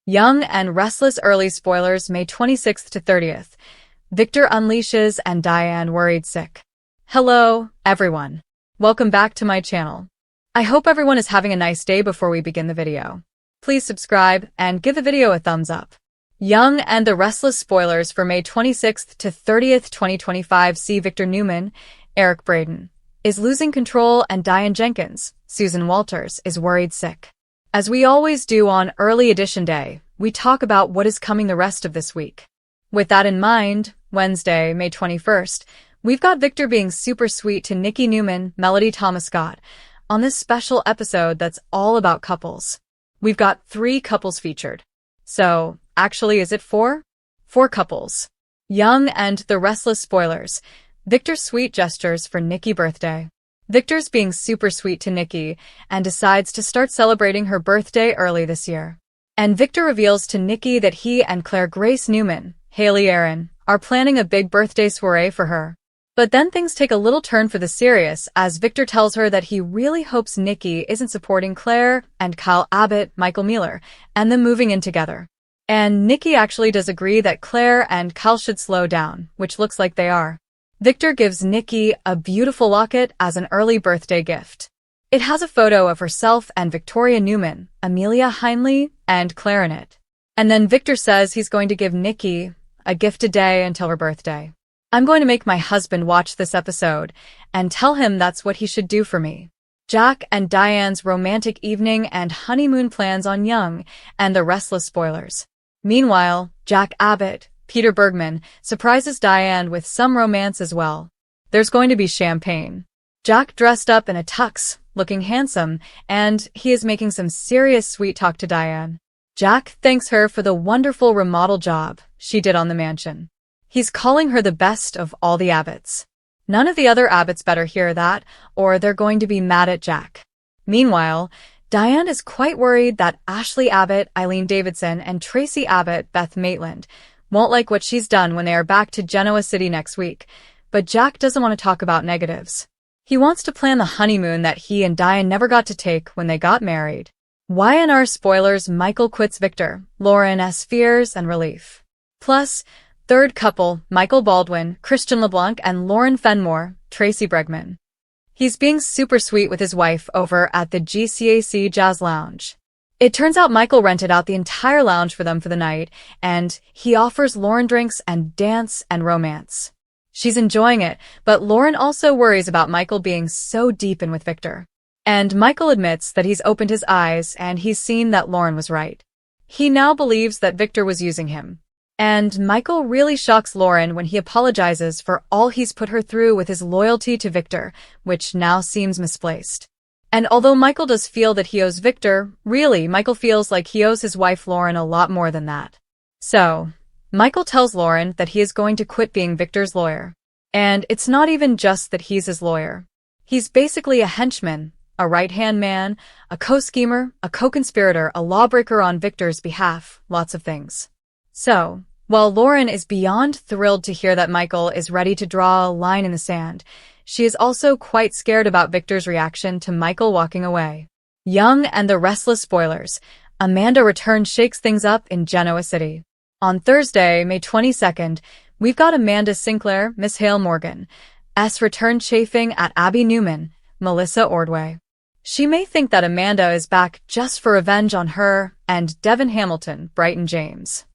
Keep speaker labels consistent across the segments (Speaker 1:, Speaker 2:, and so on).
Speaker 1: Young and Restless early spoilers May 26th to 30th. Victor unleashes and Diane worried sick. Hello, everyone. Welcome back to my channel. I hope everyone is having a nice day before we begin the video. Please subscribe and give the video a thumbs up. Young and the Restless spoilers for May 26th to 30th, 2025 see Victor Newman, Eric Braeden, is losing control and Diane Jenkins, Susan Walters, is worried sick. As we always do on Early Edition Day, we talk about what is coming the rest of this week. With that in mind, Wednesday, May 21st, we've got Victor being super sweet to Nikki Newman, Melody Thomas Scott, on this special episode that's all about couples. We've got 3 couples featured. So, actually, is it 4? 4 couples. Young and the Restless spoilers. Victor's sweet gestures for Nikki birthday. Victor's being super sweet to Nikki and decides to start celebrating her birthday early this year. And Victor reveals to Nikki that he and Claire Grace Newman, Haley Aaron, are planning a big birthday soiree for her. But then things take a little turn for the serious as Victor tells her that he really hopes Nikki isn't supporting Claire and Kyle Abbott, Michael Mueller, and them moving in together. And Nikki actually does agree that Claire and Kyle should slow down, which looks like they are. Victor gives Nikki a beautiful locket as an early birthday gift. It has a photo of herself and Victoria Newman, Amelia Heinley, and Claire in it. And then Victor says he's going to give Nikki a gift a day until her birthday. I'm going to make my husband watch this episode and tell him that's what he should do for me. Jack and Diane's romantic evening and honeymoon plans on Young and the Restless spoilers. Meanwhile, Jack Abbott, Peter Bergman, surprises Diane with some romance as well. There's going to be champagne. Jack dressed up in a tux, looking handsome, and he is making some serious sweet talk to Diane. Jack thanks her for the wonderful remodel job she did on the mansion. He's calling her the best of all the Abbotts. None of the other Abbotts better hear that, or they're going to be mad at Jack. Meanwhile, Diane is quite worried that Ashley Abbott, Eileen Davidson, and Tracy Abbott, Beth Maitland, won't like what she's done when they are back to Genoa City next week, but Jack doesn't want to talk about negatives. He wants to plan the honeymoon that he and Diane never got to take when they got married. Y&R spoilers Michael quits Victor, Lauren S. fears and relief. Plus, third couple, Michael Baldwin, Christian LeBlanc, and Lauren Fenmore, Tracy Bregman. He's being super sweet with his wife over at the GCAC Jazz Lounge. It turns out Michael rented out the entire lounge for them for the night, and he offers Lauren drinks and dance and romance. She's enjoying it, but Lauren also worries about Michael being so deep in with Victor. And Michael admits that he's opened his eyes and he's seen that Lauren was right. He now believes that Victor was using him. And Michael really shocks Lauren when he apologizes for all he's put her through with his loyalty to Victor, which now seems misplaced. And although Michael does feel that he owes Victor, really, Michael feels like he owes his wife Lauren a lot more than that. So, Michael tells Lauren that he is going to quit being Victor's lawyer. And it's not even just that he's his lawyer. He's basically a henchman, a right-hand man, a co-schemer, a co-conspirator, a lawbreaker on Victor's behalf, lots of things. So, while Lauren is beyond thrilled to hear that Michael is ready to draw a line in the sand, she is also quite scared about Victor's reaction to Michael walking away. Young and the Restless spoilers. Amanda return shakes things up in Genoa City. On Thursday, May 22nd, we've got Amanda Sinclair, Miss Hale Morgan, return chafing at Abby Newman, Melissa Ordway. She may think that Amanda is back just for revenge on her and Devin Hamilton, Brighton James.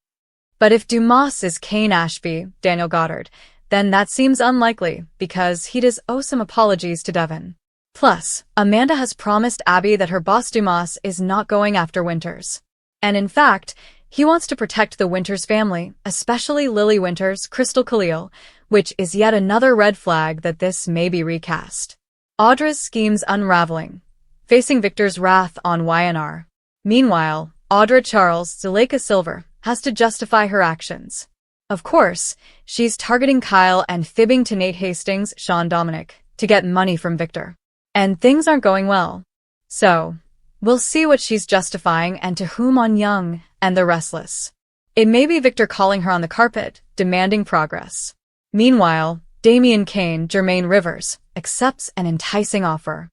Speaker 1: But if Dumas is Kane Ashby, Daniel Goddard, then that seems unlikely, because he does owe some apologies to Devin. Plus, Amanda has promised Abby that her boss Dumas is not going after Winters. And in fact, he wants to protect the Winters family, especially Lily Winters, Crystal Khalil, which is yet another red flag that this may be recast. Audra's schemes unraveling, facing Victor's wrath on Y&R. Meanwhile, Audra Charles, Zuleika Silver, has to justify her actions. Of course, she's targeting Kyle and fibbing to Nate Hastings, Sean Dominic, to get money from Victor. And things aren't going well. So, we'll see what she's justifying and to whom on Young and the Restless. It may be Victor calling her on the carpet, demanding progress. Meanwhile, Damian Kane, Jermaine Rivers, accepts an enticing offer.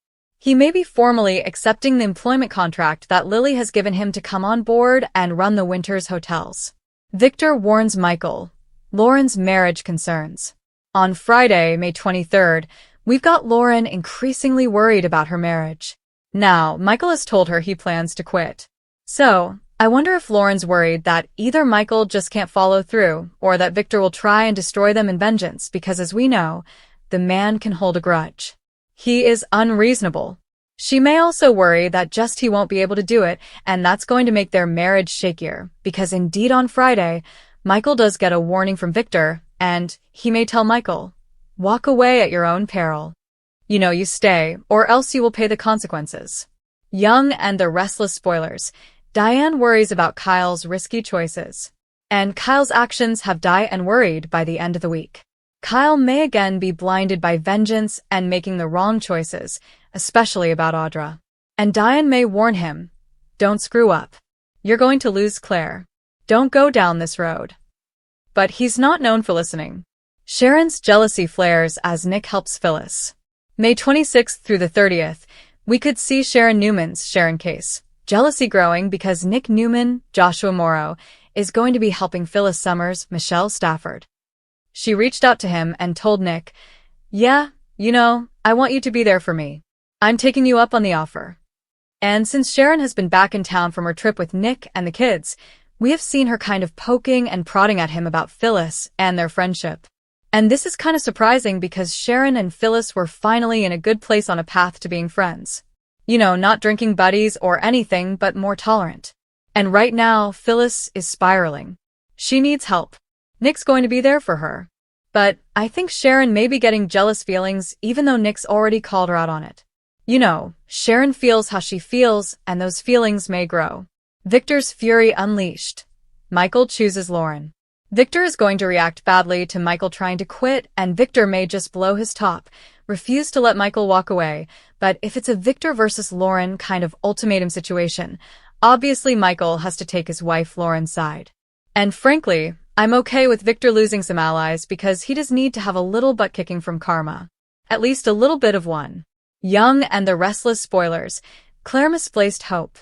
Speaker 1: He may be formally accepting the employment contract that Lily has given him to come on board and run the Winters hotels. Victor warns Michael. Lauren's marriage concerns. On Friday, May 23rd, we've got Lauren increasingly worried about her marriage. Now, Michael has told her he plans to quit. So, I wonder if Lauren's worried that either Michael just can't follow through or that Victor will try and destroy them in vengeance because, as we know, the man can hold a grudge. He is unreasonable. She may also worry that just he won't be able to do it, and that's going to make their marriage shakier, because indeed on Friday, Michael does get a warning from Victor, and he may tell Michael, "Walk away at your own peril. You stay, or else you will pay the consequences." Young and the Restless spoilers. Diane worries about Kyle's risky choices. And Kyle's actions have Diane worried by the end of the week. Kyle may again be blinded by vengeance and making the wrong choices, especially about Audra. And Diane may warn him, "Don't screw up. You're going to lose Claire. Don't go down this road." But he's not known for listening. Sharon's jealousy flares as Nick helps Phyllis. May 26th through the 30th, we could see Sharon Newman's Sharon case. Jealousy growing because Nick Newman, Joshua Morrow, is going to be helping Phyllis Summers, Michelle Stafford. She reached out to him and told Nick, "Yeah, I want you to be there for me. I'm taking you up on the offer." And since Sharon has been back in town from her trip with Nick and the kids, we have seen her kind of poking and prodding at him about Phyllis and their friendship. And this is kind of surprising because Sharon and Phyllis were finally in a good place on a path to being friends. Not drinking buddies or anything, but more tolerant. And right now, Phyllis is spiraling. She needs help. Nick's going to be there for her. But I think Sharon may be getting jealous feelings even though Nick's already called her out on it. Sharon feels how she feels, and those feelings may grow. Victor's fury unleashed. Michael chooses Lauren. Victor is going to react badly to Michael trying to quit, and Victor may just blow his top, refuse to let Michael walk away. But if it's a Victor versus Lauren kind of ultimatum situation, obviously Michael has to take his wife Lauren's side. And frankly, I'm okay with Victor losing some allies because he does need to have a little butt kicking from karma. At least a little bit of one. Young and the Restless spoilers. Claire misplaced hope.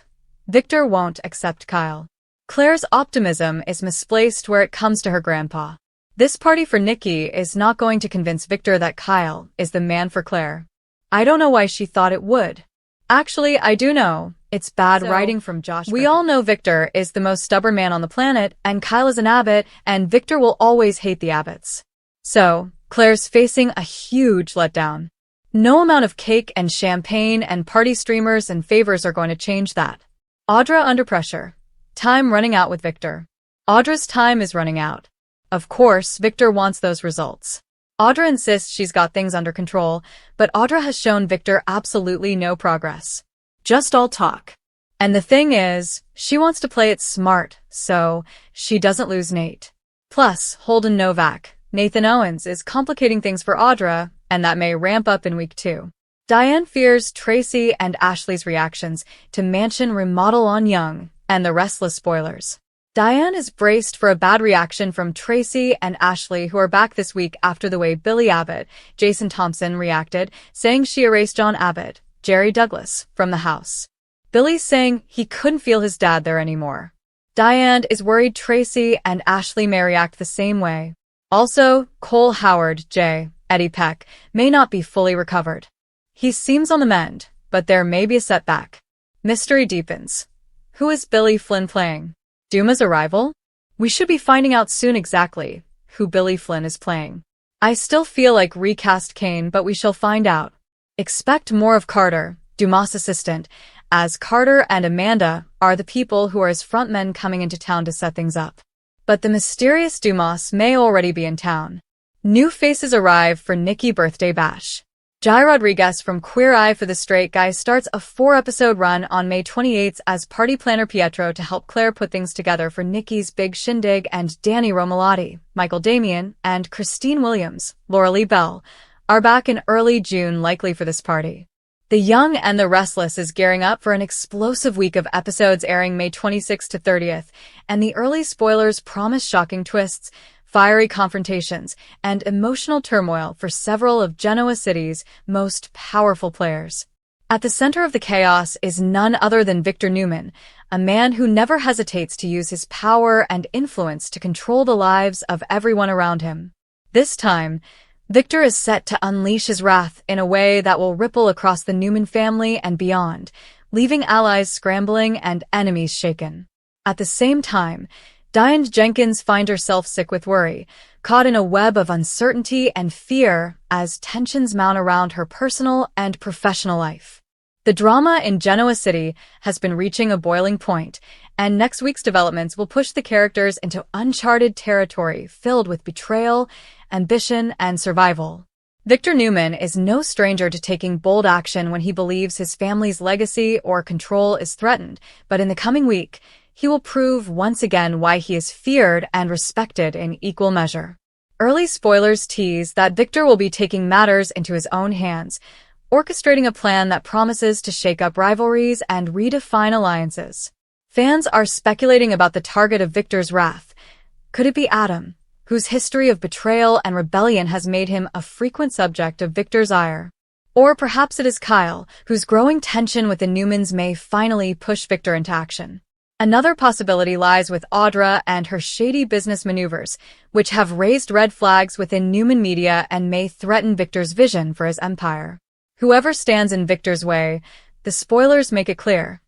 Speaker 1: Victor won't accept Kyle. Claire's optimism is misplaced where it comes to her grandpa. This party for Nikki is not going to convince Victor that Kyle is the man for Claire. I don't know why she thought it would. Actually, I do know. It's bad writing from Josh. We all know Victor is the most stubborn man on the planet, and Kyle is an Abbott, and Victor will always hate the Abbotts. So, Claire's facing a huge letdown. No amount of cake and champagne and party streamers and favors are going to change that. Audra under pressure. Time running out with Victor. Audra's time is running out. Of course, Victor wants those results. Audra insists she's got things under control, but Audra has shown Victor absolutely no progress. Just all talk. And the thing is, she wants to play it smart, so she doesn't lose Nate. Plus, Holden Novak, Nathan Owens is complicating things for Audra, and that may ramp up in week 2. Diane fears Tracy and Ashley's reactions to mansion remodel on Young and the Restless spoilers. Diane is braced for a bad reaction from Tracy and Ashley, who are back this week after the way Billy Abbott, Jason Thompson, reacted, saying she erased John Abbott, Jerry Douglas, from the house. Billy's saying he couldn't feel his dad there anymore. Diane is worried Tracy and Ashley may react the same way. Also, Cole Howard, J. Eddie Peck, may not be fully recovered. He seems on the mend, but there may be a setback. Mystery deepens. Who is Billy Flynn playing? Duma's arrival? We should be finding out soon exactly who Billy Flynn is playing. I still feel like recast Kane, but we shall find out. Expect more of Carter, Dumas' assistant, as Carter and Amanda are the people who are his frontmen coming into town to set things up. But the mysterious Dumas may already be in town. New faces arrive for Nikki birthday bash. Jai Rodriguez from Queer Eye for the Straight Guy starts a 4-episode run on May 28th as party planner Pietro to help Claire put things together for Nikki's big shindig, and Danny Romalotti, Michael Damian, and Christine Williams, Laura Lee Bell, are back in early June, likely for this party. The Young and the Restless is gearing up for an explosive week of episodes airing May 26th to 30th, and the early spoilers promise shocking twists, fiery confrontations, and emotional turmoil for several of Genoa City's most powerful players. At the center of the chaos is none other than Victor Newman, a man who never hesitates to use his power and influence to control the lives of everyone around him. This time, Victor is set to unleash his wrath in a way that will ripple across the Newman family and beyond, leaving allies scrambling and enemies shaken. At the same time, Diane Jenkins finds herself sick with worry, caught in a web of uncertainty and fear as tensions mount around her personal and professional life. The drama in Genoa City has been reaching a boiling point, and next week's developments will push the characters into uncharted territory filled with betrayal, ambition, and survival. Victor Newman is no stranger to taking bold action when he believes his family's legacy or control is threatened, but in the coming week, he will prove once again why he is feared and respected in equal measure. Early spoilers tease that Victor will be taking matters into his own hands, orchestrating a plan that promises to shake up rivalries and redefine alliances. Fans are speculating about the target of Victor's wrath. Could it be Adam, whose history of betrayal and rebellion has made him a frequent subject of Victor's ire? Or perhaps it is Kyle, whose growing tension with the Newmans may finally push Victor into action. Another possibility lies with Audra and her shady business maneuvers, which have raised red flags within Newman media and may threaten Victor's vision for his empire. Whoever stands in Victor's way, the spoilers make it clear.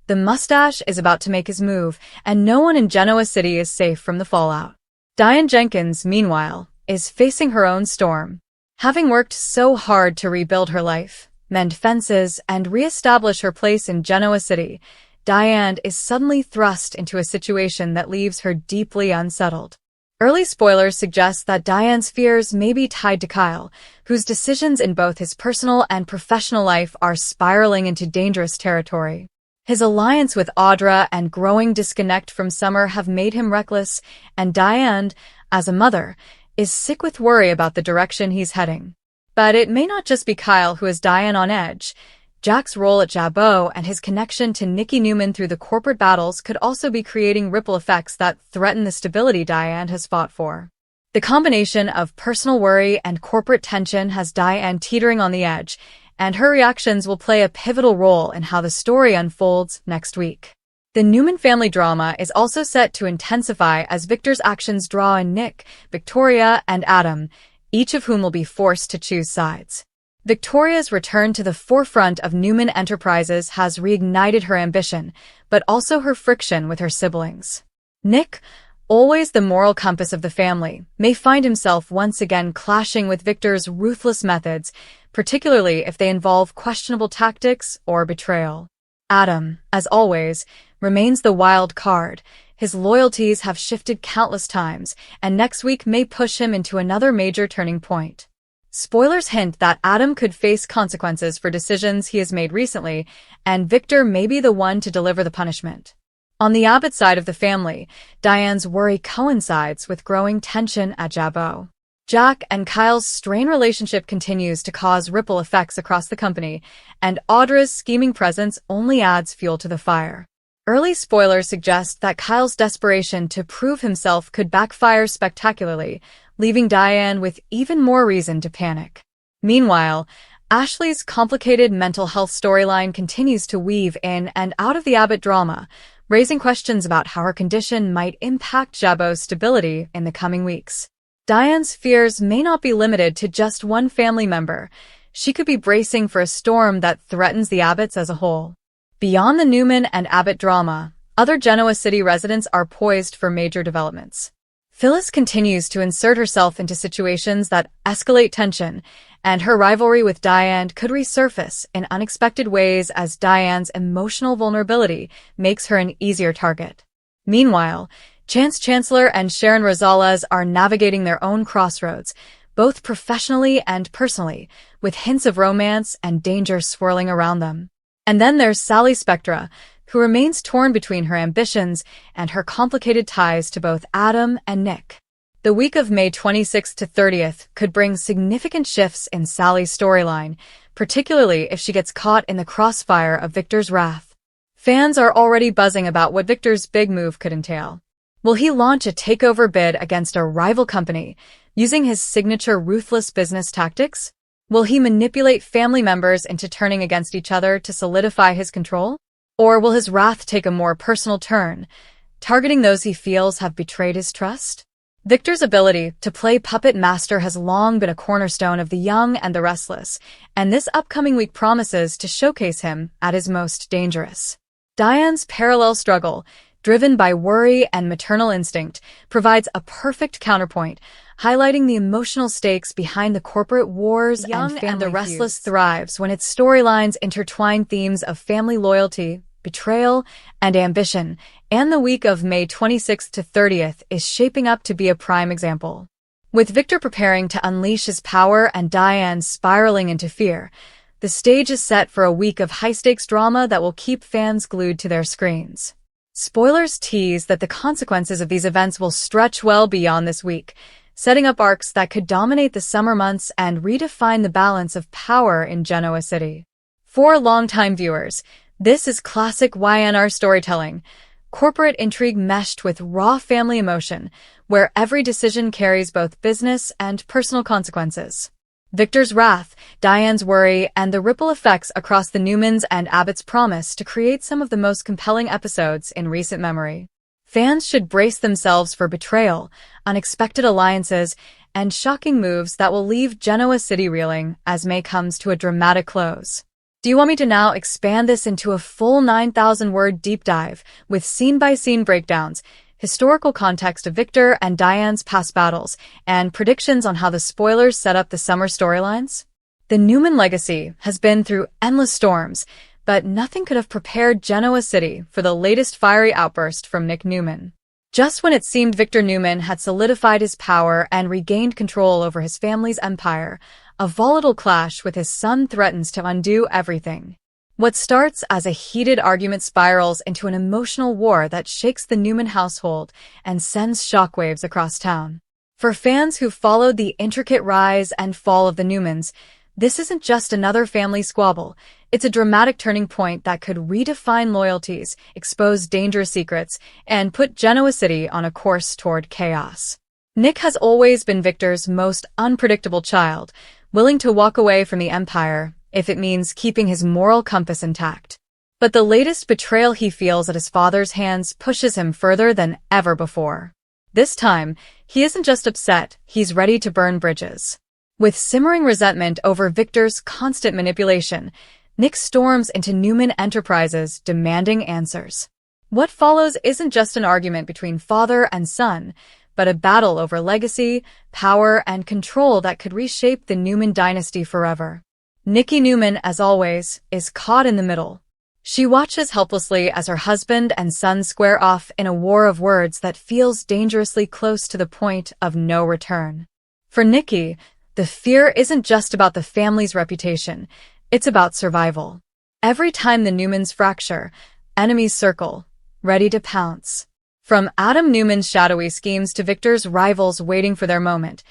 Speaker 1: The mustache is about to make his move, and no one in Genoa City is safe from the fallout. Diane Jenkins, meanwhile, is facing her own storm. Having worked so hard to rebuild her life, mend fences, and re-establish her place in Genoa City, Diane is suddenly thrust into a situation that leaves her deeply unsettled. Early spoilers suggest that Diane's fears may be tied to Kyle, whose decisions in both his personal and professional life are spiraling into dangerous territory. His alliance with Audra and growing disconnect from Summer have made him reckless, and Diane, as a mother, is sick with worry about the direction he's heading. But it may not just be Kyle who has Diane on edge. Jack's role at Jabot and his connection to Nikki Newman through the corporate battles could also be creating ripple effects that threaten the stability Diane has fought for. The combination of personal worry and corporate tension has Diane teetering on the edge, and her reactions will play a pivotal role in how the story unfolds next week. The Newman family drama is also set to intensify as Victor's actions draw in Nick, Victoria, and Adam, each of whom will be forced to choose sides. Victoria's return to the forefront of Newman Enterprises has reignited her ambition, but also her friction with her siblings. Nick, always the moral compass of the family, may find himself once again clashing with Victor's ruthless methods, particularly if they involve questionable tactics or betrayal. Adam, as always, remains the wild card. His loyalties have shifted countless times, and next week may push him into another major turning point. Spoilers hint that Adam could face consequences for decisions he has made recently, and Victor may be the one to deliver the punishment. On the Abbott side of the family, Diane's worry coincides with growing tension at Jabot. Jack and Kyle's strained relationship continues to cause ripple effects across the company, and Audra's scheming presence only adds fuel to the fire. Early spoilers suggest that Kyle's desperation to prove himself could backfire spectacularly, leaving Diane with even more reason to panic. Meanwhile, Ashley's complicated mental health storyline continues to weave in and out of the Abbott drama, raising questions about how her condition might impact Jabot's stability in the coming weeks. Diane's fears may not be limited to just one family member. She could be bracing for a storm that threatens the Abbotts as a whole. Beyond the Newman and Abbott drama, other Genoa City residents are poised for major developments. Phyllis continues to insert herself into situations that escalate tension, and her rivalry with Diane could resurface in unexpected ways as Diane's emotional vulnerability makes her an easier target. Meanwhile, Chance Chancellor and Sharon Rosales are navigating their own crossroads, both professionally and personally, with hints of romance and danger swirling around them. And then there's Sally Spectra, who remains torn between her ambitions and her complicated ties to both Adam and Nick. The week of May 26th to 30th could bring significant shifts in Sally's storyline, particularly if she gets caught in the crossfire of Victor's wrath. Fans are already buzzing about what Victor's big move could entail. Will he launch a takeover bid against a rival company, using his signature ruthless business tactics? Will he manipulate family members into turning against each other to solidify his control? Or will his wrath take a more personal turn, targeting those he feels have betrayed his trust? Victor's ability to play puppet master has long been a cornerstone of The Young and the Restless, and this upcoming week promises to showcase him at his most dangerous. Diane's parallel struggle, driven by worry and maternal instinct, provides a perfect counterpoint, highlighting the emotional stakes behind the corporate wars and family and The Restless thrives when its storylines intertwine themes of family loyalty, betrayal, and ambition, and the week of May 26th to 30th is shaping up to be a prime example. With Victor preparing to unleash his power and Diane spiraling into fear, the stage is set for a week of high-stakes drama that will keep fans glued to their screens. Spoilers tease that the consequences of these events will stretch well beyond this week, setting up arcs that could dominate the summer months and redefine the balance of power in Genoa City. For longtime viewers, this is classic YNR storytelling, corporate intrigue meshed with raw family emotion, where every decision carries both business and personal consequences. Victor's wrath, Diane's worry, and the ripple effects across the Newmans and Abbott's promise to create some of the most compelling episodes in recent memory. Fans should brace themselves for betrayal, unexpected alliances, and shocking moves that will leave Genoa City reeling as May comes to a dramatic close. Do you want me to now expand this into a full 9,000-word deep dive with scene-by-scene breakdowns, historical context of Victor and Diane's past battles, and predictions on how the spoilers set up the summer storylines? The Newman legacy has been through endless storms, but nothing could have prepared Genoa City for the latest fiery outburst from Nick Newman. Just when it seemed Victor Newman had solidified his power and regained control over his family's empire, a volatile clash with his son threatens to undo everything. What starts as a heated argument spirals into an emotional war that shakes the Newman household and sends shockwaves across town. For fans who followed the intricate rise and fall of the Newmans, this isn't just another family squabble. It's a dramatic turning point that could redefine loyalties, expose dangerous secrets, and put Genoa City on a course toward chaos. Nick has always been Victor's most unpredictable child, willing to walk away from the empire if it means keeping his moral compass intact. But the latest betrayal he feels at his father's hands pushes him further than ever before. This time, he isn't just upset, he's ready to burn bridges. With simmering resentment over Victor's constant manipulation, Nick storms into Newman Enterprises demanding answers. What follows isn't just an argument between father and son, but a battle over legacy, power, and control that could reshape the Newman dynasty forever. Nikki Newman, as always, is caught in the middle. She watches helplessly as her husband and son square off in a war of words that feels dangerously close to the point of no return. For Nikki, the fear isn't just about the family's reputation, it's about survival. Every time the Newmans fracture, enemies circle, ready to pounce. From Adam Newman's shadowy schemes to Victor's rivals waiting for their moment,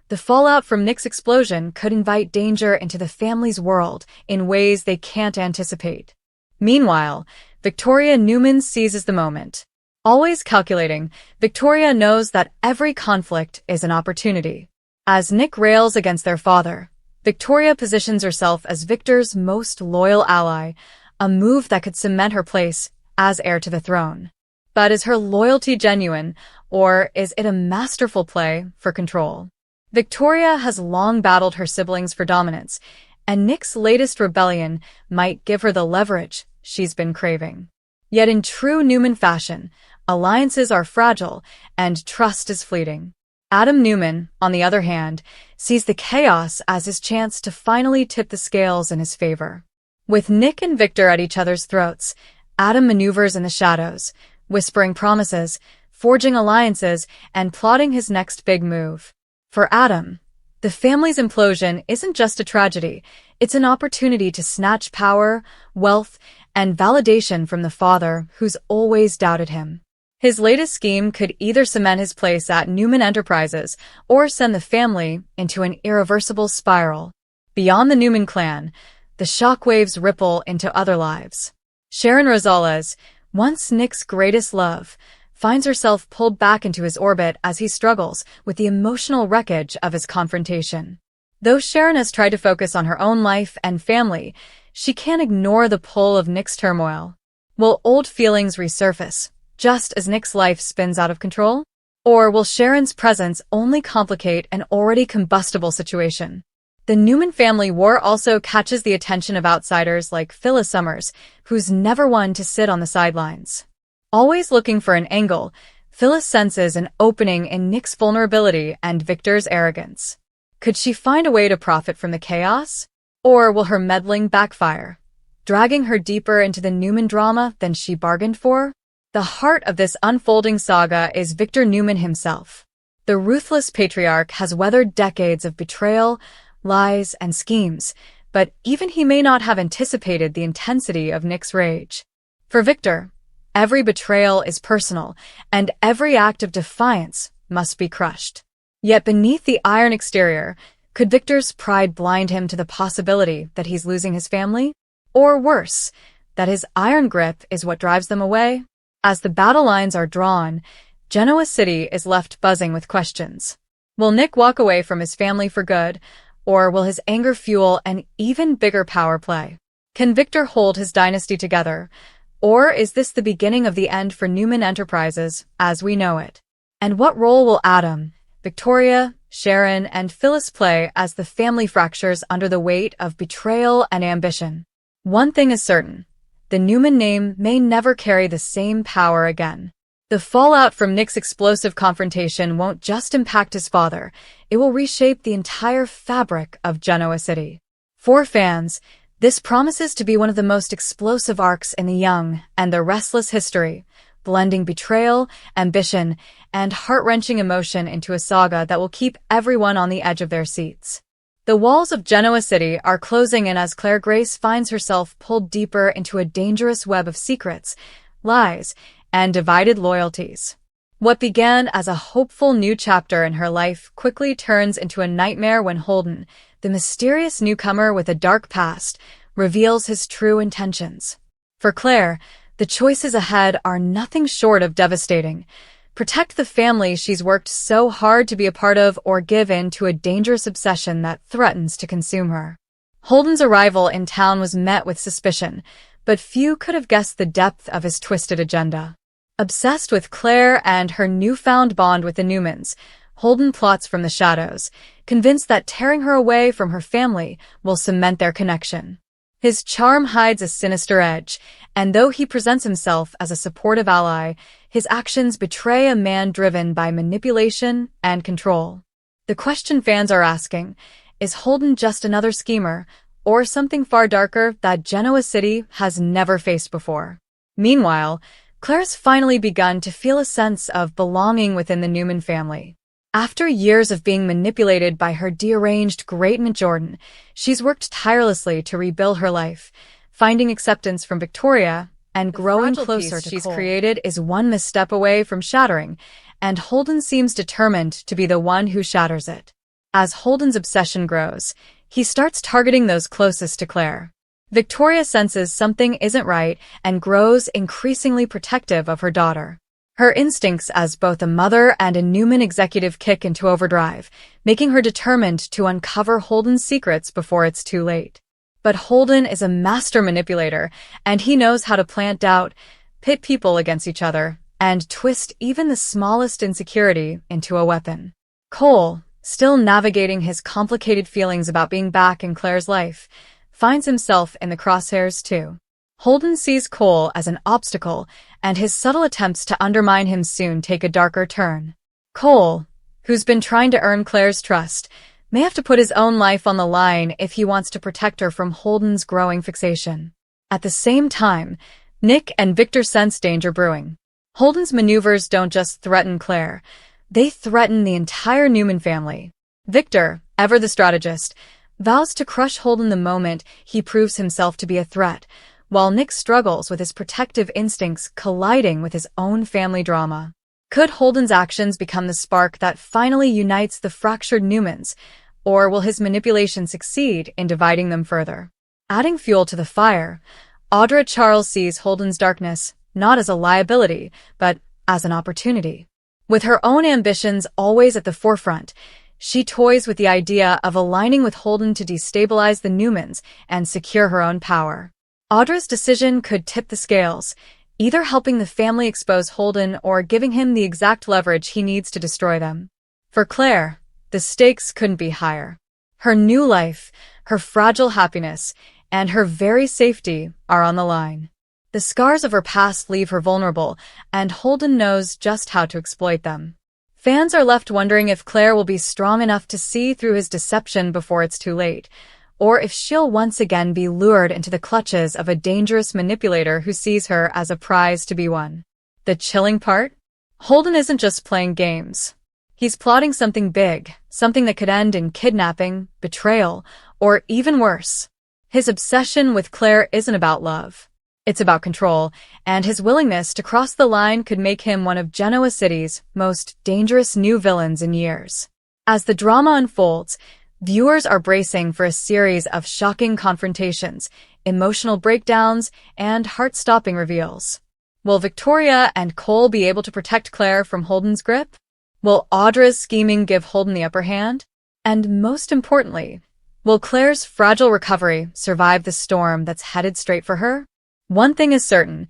Speaker 1: the fallout from Nick's explosion could invite danger into the family's world in ways they can't anticipate. Meanwhile, Victoria Newman seizes the moment. Always calculating, Victoria knows that every conflict is an opportunity. As Nick rails against their father, Victoria positions herself as Victor's most loyal ally, a move that could cement her place as heir to the throne. But is her loyalty genuine, or is it a masterful play for control? Victoria has long battled her siblings for dominance, and Nick's latest rebellion might give her the leverage she's been craving. Yet in true Newman fashion, alliances are fragile and trust is fleeting. Adam Newman, on the other hand, sees the chaos as his chance to finally tip the scales in his favor. With Nick and Victor at each other's throats, Adam maneuvers in the shadows, whispering promises, forging alliances, and plotting his next big move. For Adam, the family's implosion isn't just a tragedy, it's an opportunity to snatch power, wealth, and validation from the father who's always doubted him. His latest scheme could either cement his place at Newman Enterprises or send the family into an irreversible spiral. Beyond the Newman clan, the shockwaves ripple into other lives. Sharon Rosales, once Nick's greatest love, finds herself pulled back into his orbit as he struggles with the emotional wreckage of his confrontation. Though Sharon has tried to focus on her own life and family, she can't ignore the pull of Nick's turmoil. Will old feelings resurface, just as Nick's life spins out of control? Or will Sharon's presence only complicate an already combustible situation? The Newman family war also catches the attention of outsiders like Phyllis Summers, who's never one to sit on the sidelines. Always looking for an angle, Phyllis senses an opening in Nick's vulnerability and Victor's arrogance. Could she find a way to profit from the chaos? Or will her meddling backfire, dragging her deeper into the Newman drama than she bargained for? The heart of this unfolding saga is Victor Newman himself. The ruthless patriarch has weathered decades of betrayal, lies, and schemes, but even he may not have anticipated the intensity of Nick's rage. For Victor, every betrayal is personal, and every act of defiance must be crushed. Yet beneath the iron exterior, could Victor's pride blind him to the possibility that he's losing his family? Or worse, that his iron grip is what drives them away? As the battle lines are drawn, Genoa City is left buzzing with questions. Will Nick walk away from his family for good, or will his anger fuel an even bigger power play? Can Victor hold his dynasty together, or is this the beginning of the end for Newman Enterprises as we know it? And what role will Adam, Victoria, Sharon, and Phyllis play as the family fractures under the weight of betrayal and ambition? One thing is certain, the Newman name may never carry the same power again. The fallout from Nick's explosive confrontation won't just impact his father, it will reshape the entire fabric of Genoa City. For fans, this promises to be one of the most explosive arcs in the Young and the Restless history, blending betrayal, ambition, and heart-wrenching emotion into a saga that will keep everyone on the edge of their seats. The walls of Genoa City are closing in as Claire Grace finds herself pulled deeper into a dangerous web of secrets, lies, and divided loyalties. What began as a hopeful new chapter in her life quickly turns into a nightmare when Holden, the mysterious newcomer with a dark past, reveals his true intentions. For Claire, the choices ahead are nothing short of devastating. Protect the family she's worked so hard to be a part of, or give in to a dangerous obsession that threatens to consume her. Holden's arrival in town was met with suspicion, but few could have guessed the depth of his twisted agenda. Obsessed with Claire and her newfound bond with the Newmans, Holden plots from the shadows, convinced that tearing her away from her family will cement their connection. His charm hides a sinister edge, and though he presents himself as a supportive ally, his actions betray a man driven by manipulation and control. The question fans are asking, is Holden just another schemer, or something far darker that Genoa City has never faced before? Meanwhile, Claire's finally begun to feel a sense of belonging within the Newman family. After years of being manipulated by her deranged great aunt Jordan, she's worked tirelessly to rebuild her life, finding acceptance from Victoria and growing closer to Cole. She's created is one misstep away from shattering, and Holden seems determined to be the one who shatters it. As Holden's obsession grows, he starts targeting those closest to Claire. Victoria senses something isn't right and grows increasingly protective of her daughter. Her instincts as both a mother and a Newman executive kick into overdrive, making her determined to uncover Holden's secrets before it's too late. But Holden is a master manipulator, and he knows how to plant doubt, pit people against each other, and twist even the smallest insecurity into a weapon. Cole, still navigating his complicated feelings about being back in Claire's life, finds himself in the crosshairs too. Holden sees Cole as an obstacle, and his subtle attempts to undermine him soon take a darker turn. Cole, who's been trying to earn Claire's trust, may have to put his own life on the line if he wants to protect her from Holden's growing fixation. At the same time, Nick and Victor sense danger brewing. Holden's maneuvers don't just threaten Claire, they threaten the entire Newman family. Victor, ever the strategist, vows to crush Holden the moment he proves himself to be a threat, while Nick struggles with his protective instincts colliding with his own family drama. Could Holden's actions become the spark that finally unites the fractured Newmans, or will his manipulation succeed in dividing them further? Adding fuel to the fire, Audra Charles sees Holden's darkness not as a liability, but as an opportunity. With her own ambitions always at the forefront, She toys with the idea of aligning with Holden to destabilize the Newmans and secure her own power. Audra's decision could tip the scales, either helping the family expose Holden or giving him the exact leverage he needs to destroy them. For Claire, the stakes couldn't be higher. Her new life, her fragile happiness, and her very safety are on the line. The scars of her past leave her vulnerable, and Holden knows just how to exploit them. Fans are left wondering if Claire will be strong enough to see through his deception before it's too late, or if she'll once again be lured into the clutches of a dangerous manipulator who sees her as a prize to be won. The chilling part? Holden isn't just playing games. He's plotting something big, something that could end in kidnapping, betrayal, or even worse. His obsession with Claire isn't about love. It's about control, and his willingness to cross the line could make him one of Genoa City's most dangerous new villains in years. As the drama unfolds, viewers are bracing for a series of shocking confrontations, emotional breakdowns, and heart-stopping reveals. Will Victoria and Cole be able to protect Claire from Holden's grip? Will Audra's scheming give Holden the upper hand? And most importantly, will Claire's fragile recovery survive the storm that's headed straight for her? One thing is certain,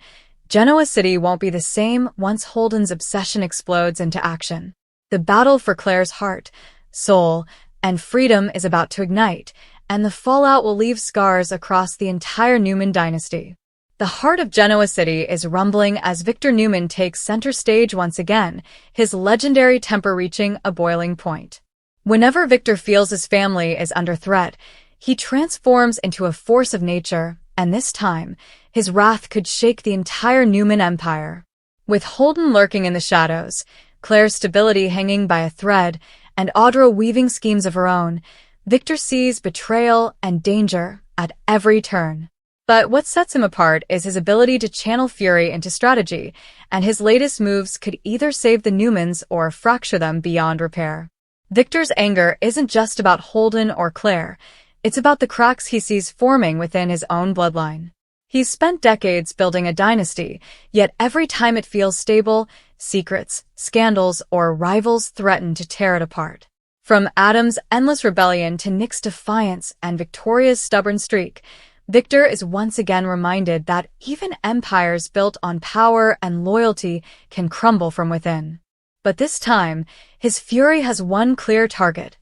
Speaker 1: Genoa City won't be the same once Holden's obsession explodes into action. The battle for Claire's heart, soul, and freedom is about to ignite, and the fallout will leave scars across the entire Newman dynasty. The heart of Genoa City is rumbling as Victor Newman takes center stage once again, his legendary temper reaching a boiling point. Whenever Victor feels his family is under threat, he transforms into a force of nature, and this time, his wrath could shake the entire Newman empire. With Holden lurking in the shadows, Claire's stability hanging by a thread, and Audra weaving schemes of her own, Victor sees betrayal and danger at every turn. But what sets him apart is his ability to channel fury into strategy, and his latest moves could either save the Newmans or fracture them beyond repair. Victor's anger isn't just about Holden or Claire, it's about the cracks he sees forming within his own bloodline. He's spent decades building a dynasty, yet every time it feels stable, secrets, scandals, or rivals threaten to tear it apart. From Adam's endless rebellion to Nick's defiance and Victoria's stubborn streak, Victor is once again reminded that even empires built on power and loyalty can crumble from within. But this time, his fury has one clear target: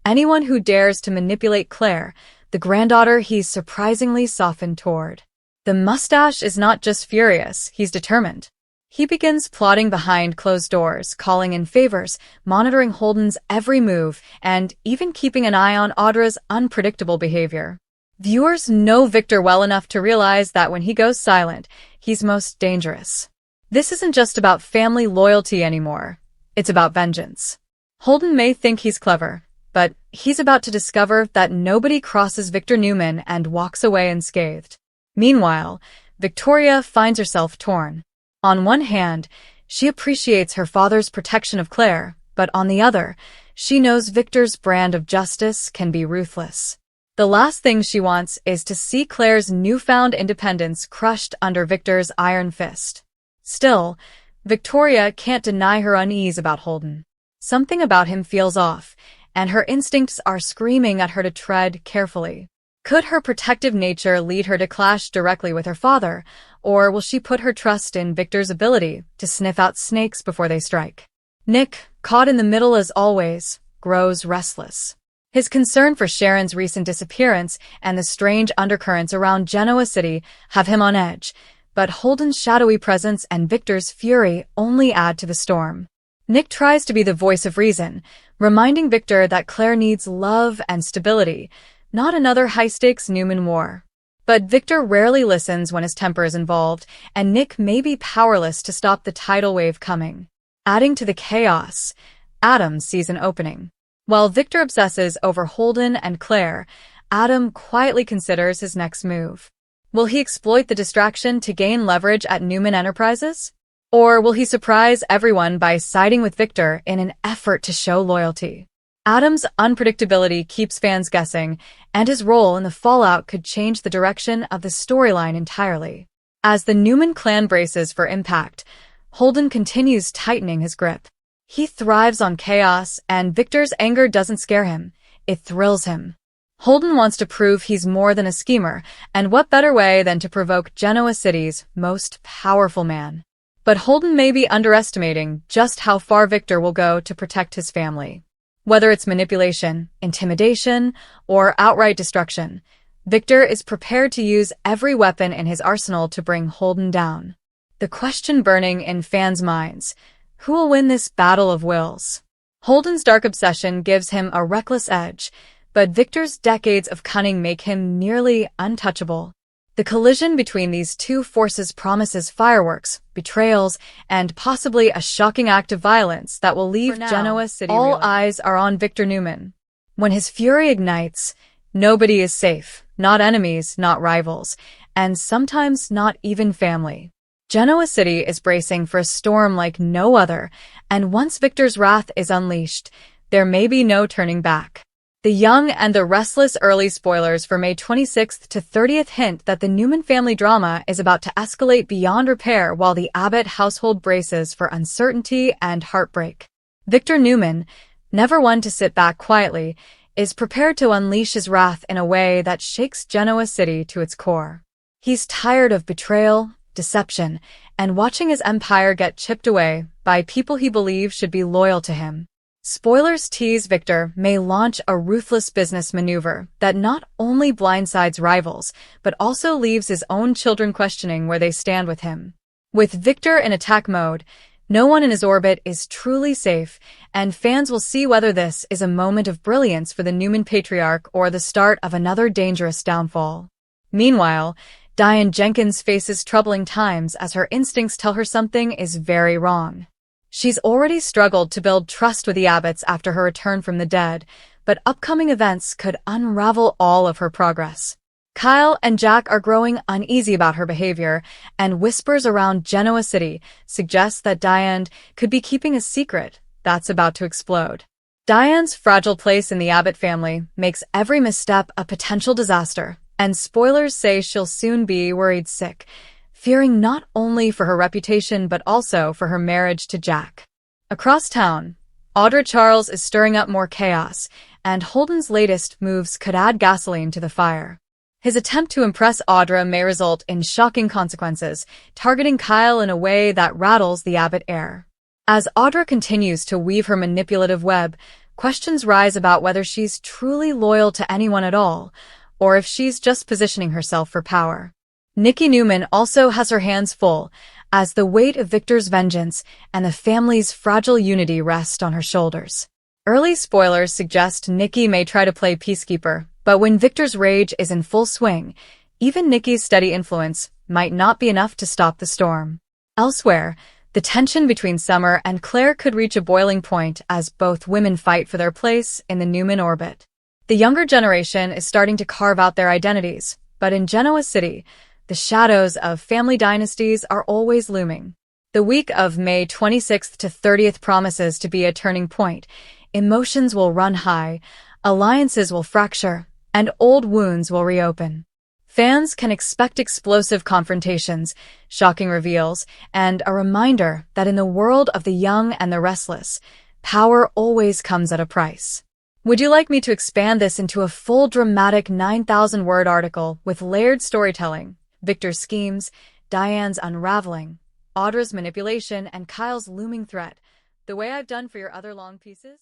Speaker 1: anyone who dares to manipulate Claire, the granddaughter he's surprisingly softened toward. The mustache is not just furious, he's determined. He begins plotting behind closed doors, calling in favors, monitoring Holden's every move, and even keeping an eye on Audra's unpredictable behavior. Viewers know Victor well enough to realize that when he goes silent, he's most dangerous. This isn't just about family loyalty anymore. It's about vengeance. Holden may think he's clever, but he's about to discover that nobody crosses Victor Newman and walks away unscathed. Meanwhile, Victoria finds herself torn. On one hand, she appreciates her father's protection of Claire, but on the other, she knows Victor's brand of justice can be ruthless. The last thing she wants is to see Claire's newfound independence crushed under Victor's iron fist. Still, Victoria can't deny her unease about Holden. Something about him feels off, and her instincts are screaming at her to tread carefully. Could her protective nature lead her to clash directly with her father, or will she put her trust in Victor's ability to sniff out snakes before they strike? Nick, caught in the middle as always, grows restless. His concern for Sharon's recent disappearance and the strange undercurrents around Genoa City have him on edge, but Holden's shadowy presence and Victor's fury only add to the storm. Nick tries to be the voice of reason, reminding Victor that Claire needs love and stability, not another high-stakes Newman war. But Victor rarely listens when his temper is involved, and Nick may be powerless to stop the tidal wave coming. Adding to the chaos, Adam sees an opening. While Victor obsesses over Holden and Claire, Adam quietly considers his next move. Will he exploit the distraction to gain leverage at Newman Enterprises? Or will he surprise everyone by siding with Victor in an effort to show loyalty? Adam's unpredictability keeps fans guessing, and his role in the fallout could change the direction of the storyline entirely. As the Newman clan braces for impact, Holden continues tightening his grip. He thrives on chaos, and Victor's anger doesn't scare him. It thrills him. Holden wants to prove he's more than a schemer, and what better way than to provoke Genoa City's most powerful man? But Holden may be underestimating just how far Victor will go to protect his family. Whether it's manipulation, intimidation, or outright destruction, Victor is prepared to use every weapon in his arsenal to bring Holden down. The question burning in fans' minds: who will win this battle of wills? Holden's dark obsession gives him a reckless edge, but Victor's decades of cunning make him nearly untouchable. The collision between these two forces promises fireworks, betrayals, and possibly a shocking act of violence that will leave Genoa City reeling. All eyes are on Victor Newman. When his fury ignites, nobody is safe, not enemies, not rivals, and sometimes not even family. Genoa City is bracing for a storm like no other, and once Victor's wrath is unleashed, there may be no turning back. The Young and the Restless early spoilers for May 26th to 30th hint that the Newman family drama is about to escalate beyond repair while the Abbott household braces for uncertainty and heartbreak. Victor Newman, never one to sit back quietly, is prepared to unleash his wrath in a way that shakes Genoa City to its core. He's tired of betrayal, deception, and watching his empire get chipped away by people he believes should be loyal to him. Spoilers tease Victor may launch a ruthless business maneuver that not only blindsides rivals, but also leaves his own children questioning where they stand with him. With Victor in attack mode, no one in his orbit is truly safe, and fans will see whether this is a moment of brilliance for the Newman patriarch or the start of another dangerous downfall. Meanwhile, Diane Jenkins faces troubling times as her instincts tell her something is very wrong. She's already struggled to build trust with the Abbotts after her return from the dead, but upcoming events could unravel all of her progress. Kyle and Jack are growing uneasy about her behavior, and whispers around Genoa City suggest that Diane could be keeping a secret that's about to explode. Diane's fragile place in the Abbott family makes every misstep a potential disaster, and spoilers say she'll soon be worried sick, fearing not only for her reputation but also for her marriage to Jack. Across town, Audra Charles is stirring up more chaos, and Holden's latest moves could add gasoline to the fire. His attempt to impress Audra may result in shocking consequences, targeting Kyle in a way that rattles the Abbott heir. As Audra continues to weave her manipulative web, questions rise about whether she's truly loyal to anyone at all, or if she's just positioning herself for power. Nikki Newman also has her hands full, as the weight of Victor's vengeance and the family's fragile unity rest on her shoulders. Early spoilers suggest Nikki may try to play peacekeeper, but when Victor's rage is in full swing, even Nikki's steady influence might not be enough to stop the storm. Elsewhere, the tension between Summer and Claire could reach a boiling point as both women fight for their place in the Newman orbit. The younger generation is starting to carve out their identities, but in Genoa City, the shadows of family dynasties are always looming. The week of May 26th to 30th promises to be a turning point. Emotions will run high, alliances will fracture, and old wounds will reopen. Fans can expect explosive confrontations, shocking reveals, and a reminder that in the world of the young and the restless, power always comes at a price. Would you like me to expand this into a full dramatic 9,000-word article with layered storytelling? Victor's schemes, Diane's unraveling, Audra's manipulation, and Kyle's looming threat, the way I've done for your other long pieces?